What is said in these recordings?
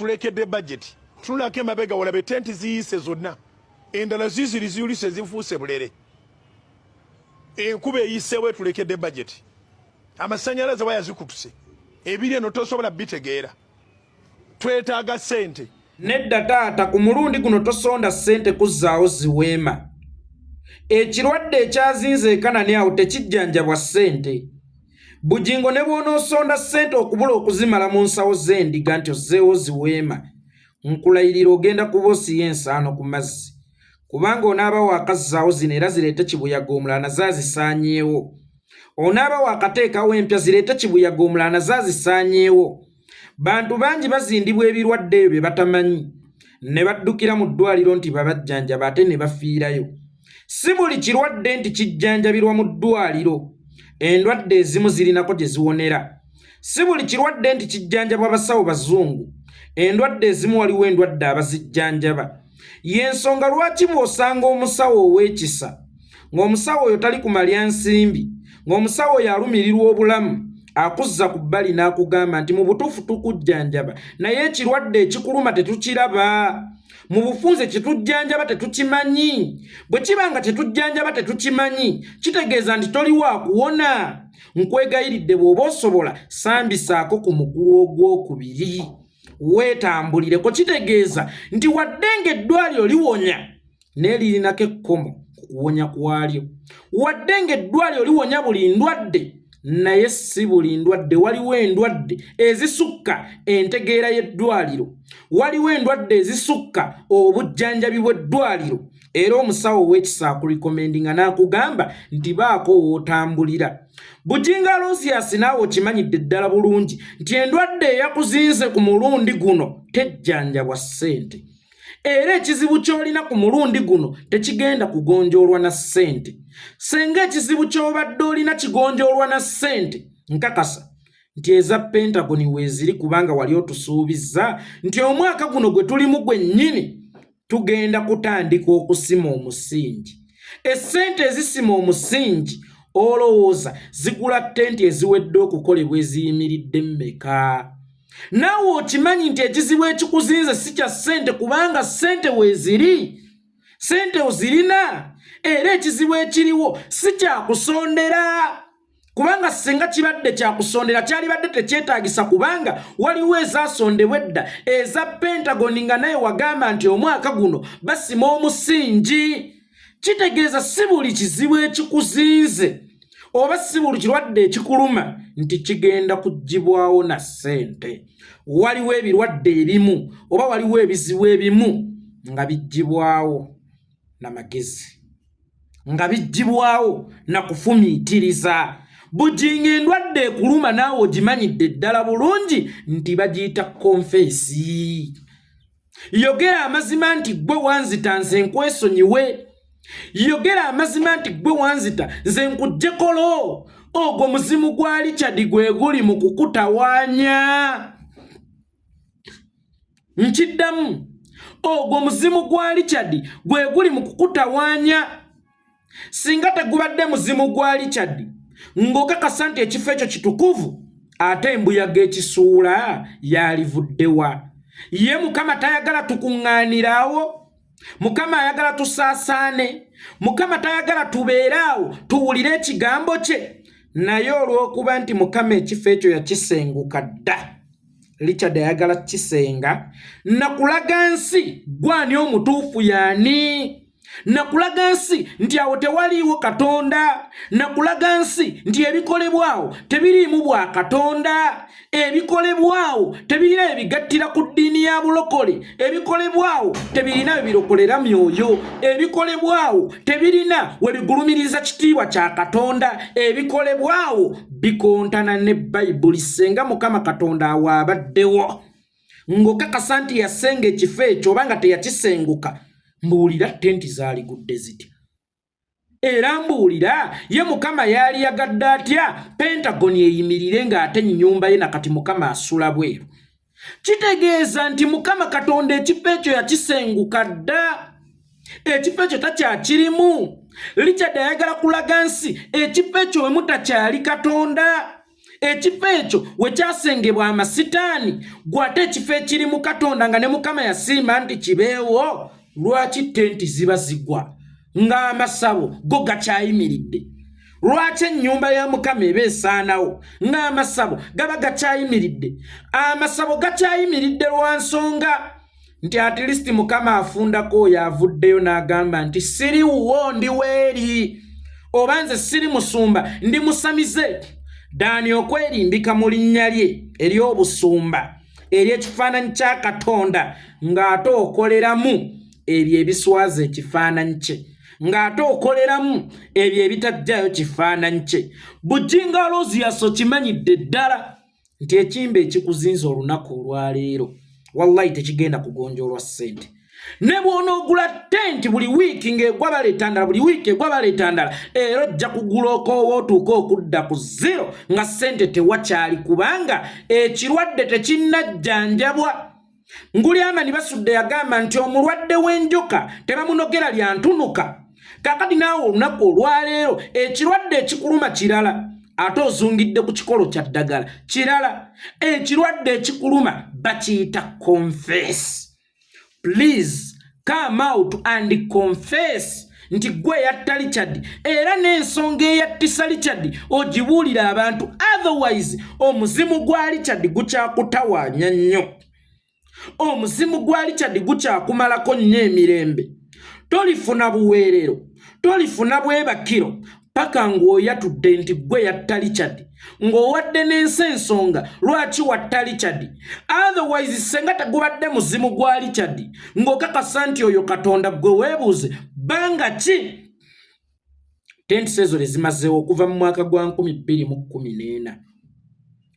tulekedde budget tunulako emabega walabe tenti ziyise zonna endala ziziri ziyulise zifuuse bulere enkuba eyiseewo tulekedde budget amasanyalaze bayazikutuse ebiri eno tosobola bitegeera twetaaga ssente nedda taata ku mulundi guno tosonda ssente kuzzaawo ziweema ekirwadde ekyazinze ekanani awo tekijjanjabwa ssente Bujjingo ne bw'onoosonda ssente okubula okuzimala mu nsawo z'endiga nti ozzeewo ziweema nkulayirira ogenda kuba osiya ensaano ku mazzi kubanga onaaba waakazzaawo zino era zireete kibuyaga omulala zaazisaanyeewo onaaba waakateekawo empya zireete kibuyaga omulala zaazisaanyeewo bantu bangi bazindibwa ebirwadde ebyo bye batamanyi ne baddukira mu ddwaliro nti babajjanjaba ate ne bafiirayo si buli kirwadde nti kijjanjabirwa mu ddwaliro endwadde ezimu zirinako gye ziwonera si buli kirwadde nti kijjanjabwa abasawo bazungu endwadde ezimu waliwo endwadde abazijjanjaba y'ensonga lwaki bw'osanga omusawo ow'ekisa ng'omusawo oyo tali kumalya nsimbi ng'omusawo oyo alumirirwa obulamu akuzza ku bbali n'akugamba nti mu butuufu tukujjanjaba naye ekirwadde ekikuluma tetukiraba mu bufunze kitujjanjaba tetukimanyi bwe kiba nga tetujjanjaba tetukimanyi kitegeeza nti toli wa kuwona nkwegayiridde bw'oba osobola sambisaako ku mugulu ogwokubiri weetambulireko kitegeeza nti wadde ng'eddwaliro liwonya naye lirinako ekkomo ku kuwonya kwalyo wadde ng'eddwaliro liwonya buli ndwadde naye si buli ndwadde waliwo endwadde ezisukka entegeera y'eddwaliro waliwo endwadde ezisukka obujjanjabi bw'eddwaliro era omusawo w'ekisa akulikomendinga n'akugamba nti baako wootambulira Bujjingo Aloysius naawe okimanyidde ddala bulungi nti endwadde eyakuzinze ku mulundi guno tejjanjabwa ssente era ekizibu ky'olina ku mulundi guno tekigenda kugonjoolwa na ssente senga ekizibu ky'obadde olina kigonjoolwa na ssente nkakasa nti eza Pentagon weeziri kubanga wali otusuubizza nti omwaka guno gwe tulimu gwennyini tugenda kutandika okusima omusingi essente ezisima omusingi olowooza zigula ttenti eziwedde okukolebwa eziyimiridde mmeka naawe okimanyi nti ekizibu ekikuzinze si kya ssente kubanga ssente weeziri ssente ozirina era ekizibu ekiriwo si kyakusondera kubanga singa kibadde kyakusondera kyalibadde tekyetaagisa kubanga waliwo ezaasondebwa edda eza Pentagon nga naye wagamba nti omwaka guno basima omusingi kitegeeza si buli kizibu ekikuzinze oba si buli kirwadde ekikuluma nti kigenda kuggyibwawo na ssente waliwo ebirwadde ebimu oba waliwo ebizibu ebimu nga biggyibwawo na magezi nga biggyibwawo na kufumiitiriza Bujjingo endwadde ekuluma naawe ogimanyidde ddala bulungi nti bagiyita konfeesi yogera amazima nti gwe wanzita nze nkwesonyiwe yogera amazima nti gwe wanzita nze nkujjekolo ogwo muzimu gwa Richard gwe guli mu kukutawaanya nkiddamu ogwo muzimu gwa Richard gwe guli mu kukutawaanya singa tegubadde muzimu gwa Richard ng'okakasa nti ekifo ekyo kitukuvu ate embuyaga ekisuula yalivuddewa ye Mukama tayagala tukuŋŋaaniraawo Mukama ayagala tusaasaane Mukama tayagala tubeeraawo tuwulire ekigambo kye naye olw'okuba nti Mukama ekifo ekyo yakisenguka dda Richard ayagala kisenga nakulaga nsi gwani omutuufu yaani nakulaga nsi nti awo tewaliiwo Katonda nakulaga nsi nti ebikolebwawo tebiriimu bwa Katonda ebikolebwawo tebirina ebigattira ku ddiini ya bulokole ebikolebwawo tebirina ebirokolera myoyo ebikolebwawo tebirina we bigulumiriza kitiibwa kya Katonda ebikolebwawo bikontana ne Bayibuli senga Mukama Katonda awo abaddewo ng'okakasa nti yasenga ekifo ekyo oba nga teyakisenguka mbuulira tenti zaaligudde zitya era mbuulira ye Mukama yali yagadde atya Pentagon eyimirire ng'ate nnyumba ye nakati Mukama asula bweru kitegeeza nti Mukama Katonda ekifo ekyo yakisenguka dda ekifo ekyo takyakirimu Richard ayagala kulaga nsi ekifo ekyo we mutakyali Katonda ekifo ekyo we kyasengebwa amasitaani gwate ekifo ekiri mu Katonda nga ne Mukama yasiima nti kibeewo lwaki tenti ziba zigwa ng'amasabo go gakyayimiridde lwaki ennyumba ya Mukama eba esaanawo ng'amasabo gaba gakyayimiridde amasabo gakyayimiridde lwa nsonga nti at least Mukama afundako oyo avuddeyo n'agamba nti siriwo ndi weeri oba nze siri musumba ndi musamize Dani okwerimbika mu linnya lye ery'obusumba ery'ekifaananyi kya Katonda ng'ate okoleramu ebyo ebiswaza ekifaananyi kye ng'ate okoleramu ebyo ebitajjayo kifaananyi kye Bujjingo Aloziaso kimanyidde ddala nti ekimba ekikuzinza olunaku olwaleero wallahi tekigenda kugonjoolwa ssente ne bw'onoogula tenti buli wiiki ng'egwa baleeta ndala buli wiiki egwa baleeta ndala era ojja kugula okoowa otuuka okudda ku zero nga ssente tewakyali kubanga ekirwadde tekinnajjanjabwa Ngulyamani basudde yagamba nti omulwadde w'enjoka tebamunogera lyantunuka kakati naawe olunaku olwaleero ekirwadde ekikuluma kirala ate ozungidde ku kikolo kya ddagala kirala ekirwadde ekikuluma bakiyita confess. Please come out and confess nti gwe yatta Richard era n'ensonga eyattisa Richard ogibuulira abantu otherwise omuzimu gwa Richard gukyakutawaanya nnyo omuzimu gwa Richard gukyakumalako nnyo emirembe tolifuna buweerero tolifuna bwebakiro paka ng'oyatudde nti gwe yatta Richard ng'owadde n'ensi ensonga lwaki watta Richard otherwise senga tegubadde muzimu gwa Richard ng'okakasa nti oyo Katonda gwe weebuuze banga ki tenti sezo lezimazeewo okuva mu mwaka gwa 2014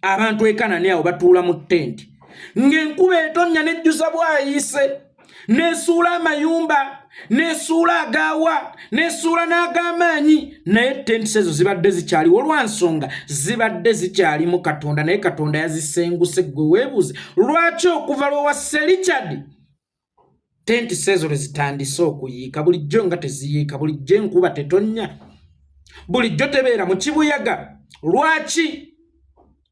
abantu ekanani awo batuula mu tenti ng'enkuba etonnya nejjusa bwayise nesuula amayumba nesuula agaawa nesuula n'ag'amaanyi naye tenti sezo zibadde zikyaliwo olwansonga zibadde zikyali mu Katonda naye Katonda yazisenguse gwe weebuuze lwaki okuva lw'owasse Richard tenti sezo lezitandise okuyiika bulijjo nga teziyiika bulijjo enkuba tetonnya bulijjo tebeera mu kibuyaga lwaki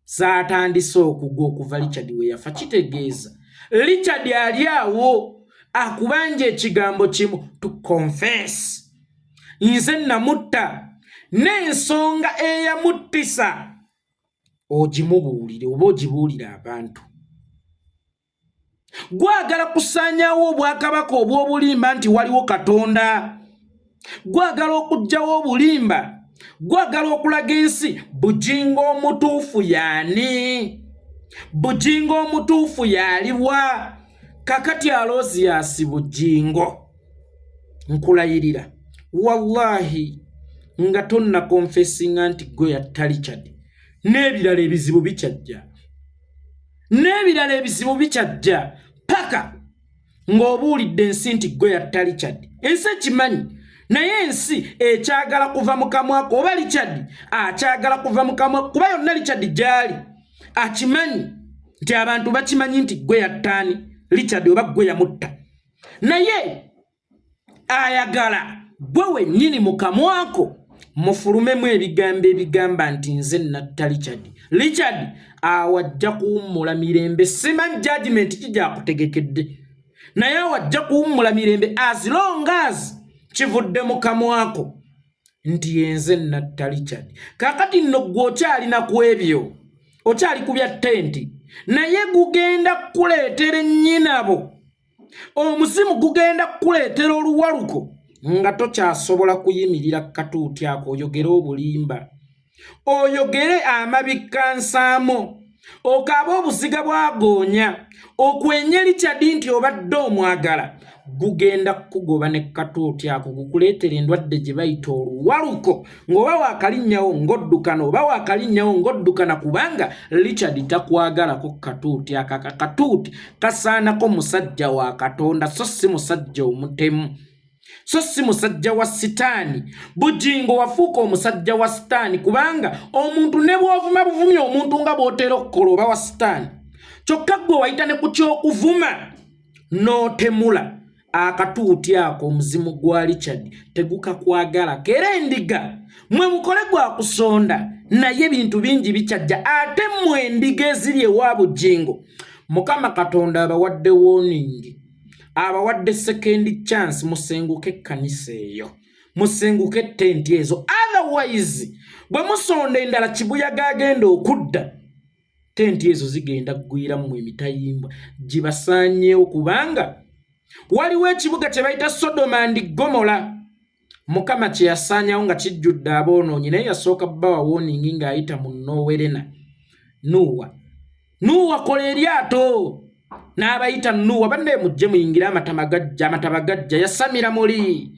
zaatandise okugwa okuva Richard we yafa kitegeeza Richard ali awo akubanja ekigambo kimu to confess nze namutta n'ensonga eyamuttisa ogimubuulire oba ogibuulire abantu gwagala kusaanyawo obwakabaka obw'obulimba nti waliwo Katonda gwagala okuggyawo obulimba gwagala okulaga ensi Bujjingo omutuufu yaani Bujjingo omutuufu yaliwa kakati Alozias Bujjingo nkulayirira wallahi nga tonna confessinga nti gwe yatta Richard n'ebirala ebizibu bikyajja paka ng'obuulidde ensi nti gwe yatta Richard ensi ekimanyi naye ensi ekyagala kuva mu kamwako oba Richard akyagala kuva mu kamwako kuba yonna Richard gyali akimanyi nti abantu bakimanyi nti gwe yattaani Richard oba gwe yamutta naye ayagala gwe wennyini mu kamwako mufulumemu ebigambo ebigamba nti nze natta Richard awajja kuwummula mirembe simanyi judgment kijjakutegekedde naye awajja kuwummula mirembe as long as kivudde mu kamwako nti yenze natta Richard kakati nno gwe okyalina ku ebyo okyali kubya tenti naye gugenda kuleetera ennyinabo omuzimu gugenda kuleetera oluwaluko nga tokyasobola kuyimirira katuuti ako oyogere obulimba oyogere amabikka nsaamo okaaba obuziga bwagoonya okwenye Richard nti obadde omwagala gugenda kugoba ne katuuti ako gukuleetera endwadde gye bayita oluwaluko ng'oba waakalinnyawo ng'oddukana oba waakalinnyawo ng'oddukana kubanga Richard takwagalako katuuti akaka katuuti kasaanako musajja wa Katonda so si musajja omutemu so si musajja wa sitaani Bujjingo wafuuka omusajja wa sitaani kubanga omuntu ne bw'ovuma buvumye omuntu nga bw'otera okukola oba wa sitaani kyokka gwe wayita ne ku ky'okuvuma n'otemula akatuuti ako omuzimu gwa Richard tegukakwagala kera endiga mwe mukole gwa kusonda naye bintu bingi bikyajja ate mmwe endiga eziri ewa Bujjingo Mukama Katonda abawadde warning abawadde second chance musenguke ekkanisa eyo musenguke tenti ezo otherwise bwe musonda endala kibuyaga agenda okudda tenti ezo zigenda kugwira mu emitayimbwa gibasaanyeewo kubanga waliwo ekibuga kye bayita Sodoma and Gomora Mukama kye yasaanyawo nga kijjudde aboonoonyi naye yasooka bbawa warning ng'ayita mu Nowerena Nuwa kola eryato n'abayita Nuwa bande mujje muyingira amataba gajja yasamira muli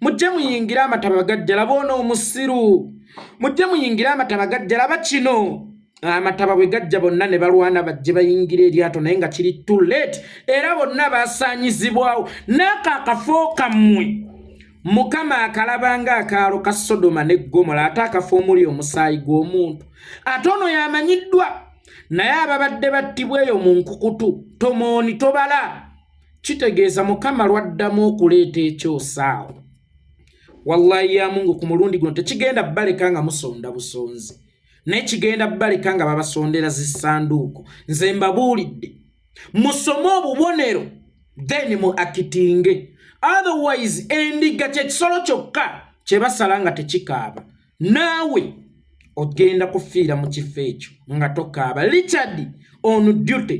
mujje muyingira amataba gajja labona omusiru mujje muyingira amataba gajja laba kino amataba bwe gajja bonna ne balwana bajje bayingira eryato naye nga kiri too late era bonna basaanyizibwawo n'akakafo kammwe Mukama akalabanga akaalo ka Sodoma ne Gomora ate akafo omuli omusaayi gw'omuntu ate ono yamanyiddwa naye ababadde battibwa eyo mu nkukutu tomooni tobala kitegeeza Mukama lwaddamu okuleeta ekyosaawo wallahi ya Mungu ku mulundi guno tekigenda baleka nga musonda busonzi naye kigenda baleka nga babasondera zisanduuko nze mbabuulidde musome obubonero then mu akitinge otherwise endiga kyekisolo kyokka kye basala nga tekikaaba naawe ogenda kufiira mu kifo ekyo nga tokaaba Richard on duty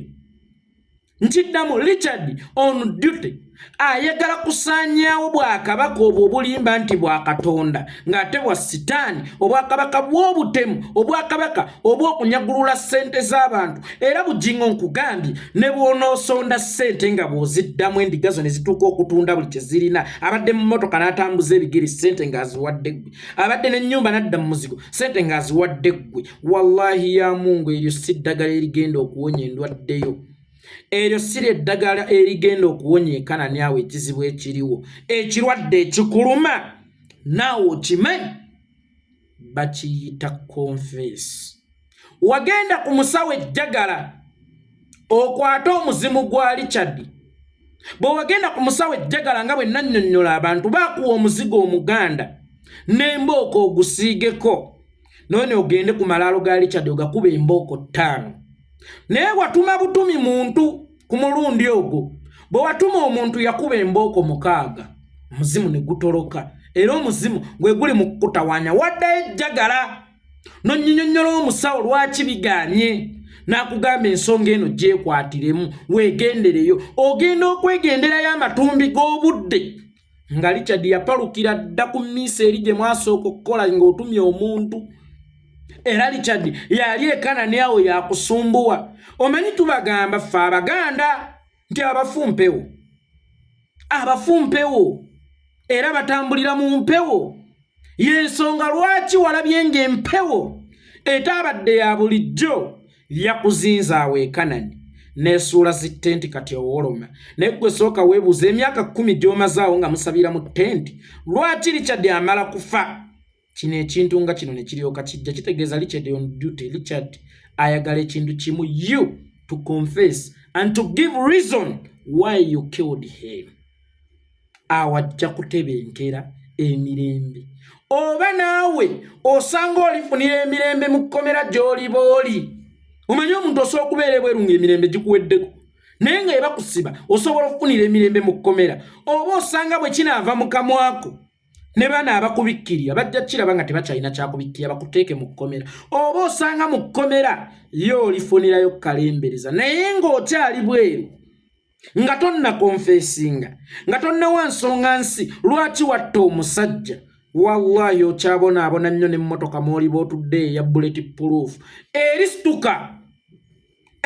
ntiddamu Richard on duty ayagala kusaanyaawo bwakabaka obwo obulimba nti bwa Katonda ng'ate bwa sitaani obwakabaka bw'obutemu obwakabaka obw'okunyagulula ssente z'abantu era Bujjingo nkugambye ne bw'onoosonda ssente nga bw'oziddamu endiga zo ne zituuka okutunda buli kye zirina abadde mu mmotoka n'atambuza ebigere ssente ng'aziwadde ggwe abadde n'ennyumba n'adda mu muzigo ssente ng'aziwadde ggwe wallahi ya Mungu eryo si ddagala erigenda okuwonya endwaddeyo eryo si eddagala erigenda okuwonya ekanani awo ekizibu ekiriwo ekirwadde ekikuluma naawe okimanyi bakiyita confess wagenda ku musawo ejjagala okwata omuzimu gwa Richard bwe wagenda ku musawo ejjagala nga bwe nannyonnyola abantu baakuwa omuzigo omuganda n'embooko ogusiigeko noone ogende ku malaalo ga Richard ogakuba embooko 5 naye watuma butumi muntu ku mulundi ogwo bwe watuma omuntu yakuba embooko 6 omuzimu ne gutoloka era omuzimu gwe guli mu kutawaanya wadde ejjagala nonnyinyonnyola omusawo lwaki biganye n'akugamba ensonga eno gyekwatiremu weegendereyo ogenda okwegenderayo amatumbi g'obudde nga Richard yapalukira dda ku miisa eri gye mwasooka okukola ng'otumye omuntu era Richard yali ekanani awo yakusumbuwa omanyi tubagamba ffe Abaganda nti abafumpewo era batambulira mu mpewo yensonga lwaki walabye ng'empewo etabadde ya bulijjo yakuzinza awo ekanani nesuula zitenti kati owoloma naye gwe sooka weebuuza emyaka 10 gy'omazaawo nga musabira mu tenti lwaki Richard amala kufa kino ekintu nga kino ne kiryoka kijja kitegeeza Richard on duty Richard ayagala ekintu kimu you to confess and to give reason why you killed him awajja kutebenkera emirembe oba naawe osanga olifunira emirembe mu kkomera gy'olibooli omanyi omuntu osobola okubeera bweru ng'emirembe gikuweddeko naye nga ebakusiba osobola okufunira emirembe mu kkomera oba osanga bwe kinaava mu kamwako ne bana abakubikkirira bajja kiraba nga tebakyalina kyakubikkirira bakuteeke mu kkomera oba osanga mu kkomera yo olifunirayo kalembereza naye ng'okyali bweru nga tonna konfesinga nga tonnawa nsonga nsi lwaki watta omusajja wallahi okyabonaabona nnyo n'emmotoka mw'oliba otudde eya bullet proof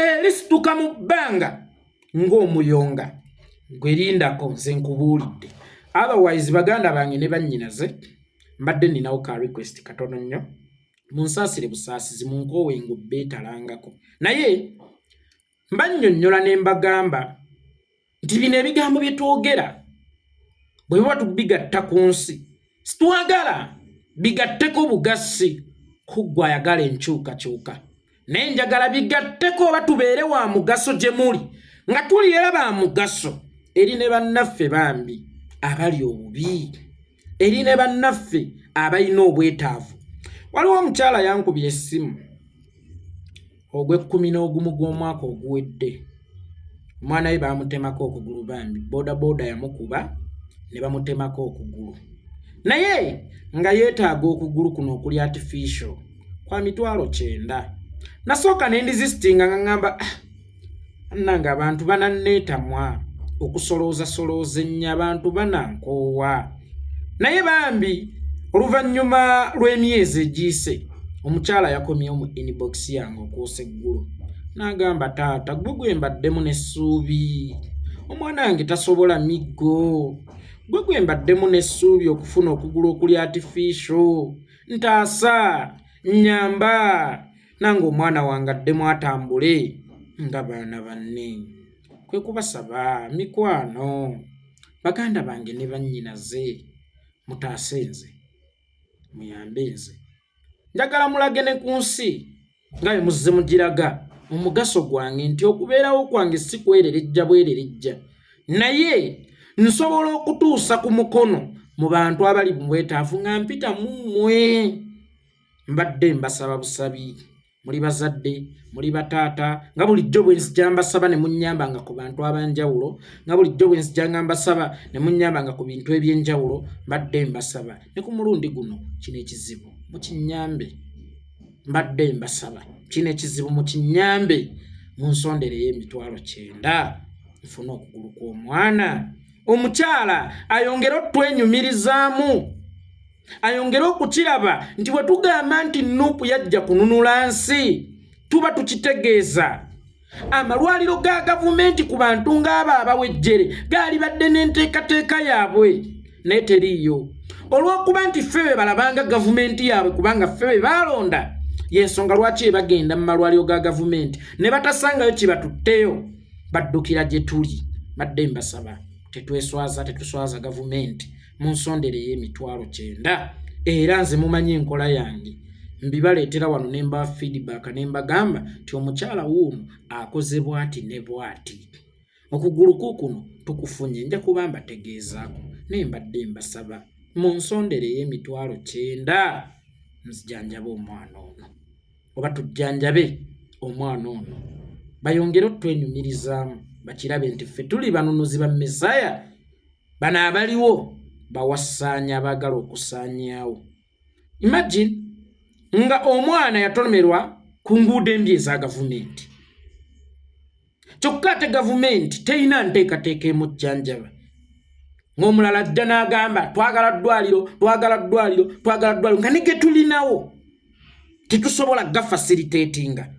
erisituka mu bbanga ng'omuyonga gwerindako nze nkubuulidde otherwise baganda bange ne bannyinaze mbadde ninawo ka request katono nnyo munsaasire busaasizi munkoowengo beetalangako naye mbannyonnyola ne mbagamba nti bino ebigambo bye twogera bwe biba tubigatta ku nsi situwagala bigatteko bugassi kuggwa ayagala enkyukakyuka naye njagala bigatteko oba tubeere wa mugaso gye muli nga tuli era ba mugaso eri ne bannaffe bambi abali obubi eri ne bannaffe abalina obwetaavu Waliwo omukyala yankubye essimu ogw'ekkumin'ogumu gw'omwaka oguwedde. Omwana we baamutemako okugulu bambi, boda yamukuba ne bamutemako okugulu. Naye nga yeetaaga okugulu kuno okuli artificial kwa $900. Nasooka ne ndizisitinga nga ngamba nanga abantu bananneetamwa okusolooza ennyo, abantu banankoowa. Naye bambi oluvannyuma lw'emyezi egiyise omukyala yakomyewo mu inbox yange okwosa eggulu. N'agamba taata gwe mbaddemu n'essuubi. Omwana wange tasobola miggo. Gwe mbaddemu n'essuubi okufuna okugulu okuli artificial. Ntaasa, nnyamba. Nange omwana wange addemu atambule nga baana banne. Kwe kubasaba mikwano, baganda bange ne bannyinaze, mutaase nze, muyambe nze. Njagala mulage ne ku nsi nga bwe muzze mugiraga omugaso gwange nti okubeerawo kwange si kwererejja bwererejja, naye nsobola okutuusa ku mukono mu bantu abali mu bwetaavu nga mpita mu mmwe. Mbadde mbasaba busabi, muli bazadde, muli bataata, nga bulijjo bwe nzija mbasaba ne munnyambanga ku bantu abanjawulo, nga bulijjo bwe nzija mbasaba ne munnyambanga ku bintu eby'enjawulo. Mbadde mbasaba ne ku mulundi guno kino ekizibu mukinnyambe. Mbadde mbasaba kino ekizibu mukinnyambe, munsondereyo $900 nfune okugulu kw'omwana. Omukyala ayongere otwenyumirizaamu, ayongere okukiraba nti bwe tugamba nti Nuupu yajja kununula nsi tuba tukitegeeza. Amalwaliro ga gavumenti ku bantu ng'abo abawejjere gaali badde n'enteekateeka yaabwe naye teriiyo. Olw'okuba nti ffe be balabanga gavumenti yaabwe kubanga ffe be baalonda, y'ensonga lwaki bagenda mu malwaliro ga gavumenti ne batasangayo kibatutteyo, baddukira gye tuli. Badde mbasaba tetuswaza gavumenti, munsondereyo $900. Era nze mumanyi enkola yange, mbibaleetera wano ne mba feedback ne mbagamba nti omukyala wuuno akoze bw'ati ne bw'ati. Okugulu kuno tukufunye, nja kuba mbategeezaako, naye mbadde mbasaba munsondereyo $900 nzijanjabe omwana ono, oba tujjanjabe omwana ono. Bayongere otwenyumirizaamu, bakirabe nti ffe tuli banunuzi ba Mesaya. Bano abaliwo bawasaanya, abaagala okusaanyaawo. Imagine nga omwana yatomerwa ku nguudo embi eza gavumenti, kyokka ate gavumenti terina nteekateeka emujjanjaba. Ng'omulala ajja n'agamba twagala ddwaliro nga ne ge tulinawo tetusobola gafacilitatinga.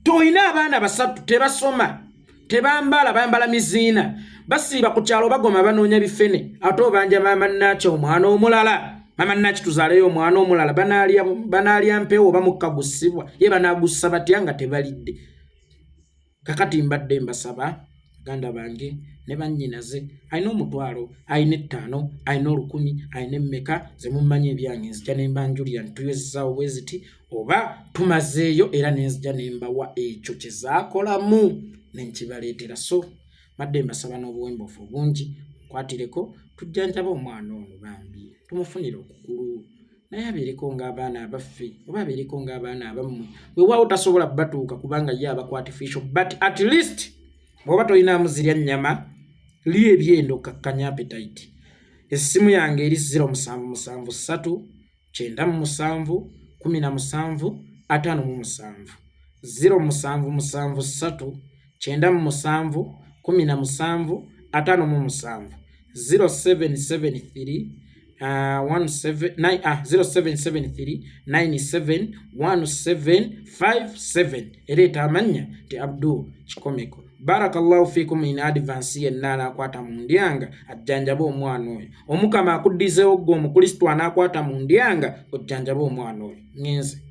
Toyina abaana basatu tebasoma, tebambala, bambala miziina, basiiba ku kyalo bagoma banoonya bifene, ate obanja mama nnaki omwana omulala, mama nnaki tuzaaleyo omwana omulala, banaalya mpewo oba mukkagusibwa, ye banaagussa batya nga tebalidde. Kakati mbadde mbasaba baganda bange ne bannyinaze, alina $1,000, alina $5, alina $10, alina emmeka, ze mummanyi ebyange nzija ne mbanjulira ntuyozesaawo bwe ziti oba tumazeeyo, era ne nzija ne mbawa ekyo kye zaakolamu ne nkibaleetera. So mbadde mbasaba n'obuwembuufu bungi kwatireko tujjanjaba omwana ono bambi tumufunire okugulu, naye abeereko ng'abaana abaffe oba abeereko ng'abaana abammwe. Weewaawo tasobola batuuka kubanga ye aba artificial, but at least bw'oba tolinaamu zirya nnyama, li ebyendo kakkanya appetite. Essimu yange eri 0773 97 17 57 0773 97 17 57 0773 0773 97 1757 ereeta amanya ti Abdul Kikomeko. Barakallahu fikum in advance yenna anakwata mu ndyanga ajjanjaba omwana oyo. Omukama akuddizeewo gwe omukristo anakwata mu ndyanga ojjanjaba omwana oyo. Ngenze.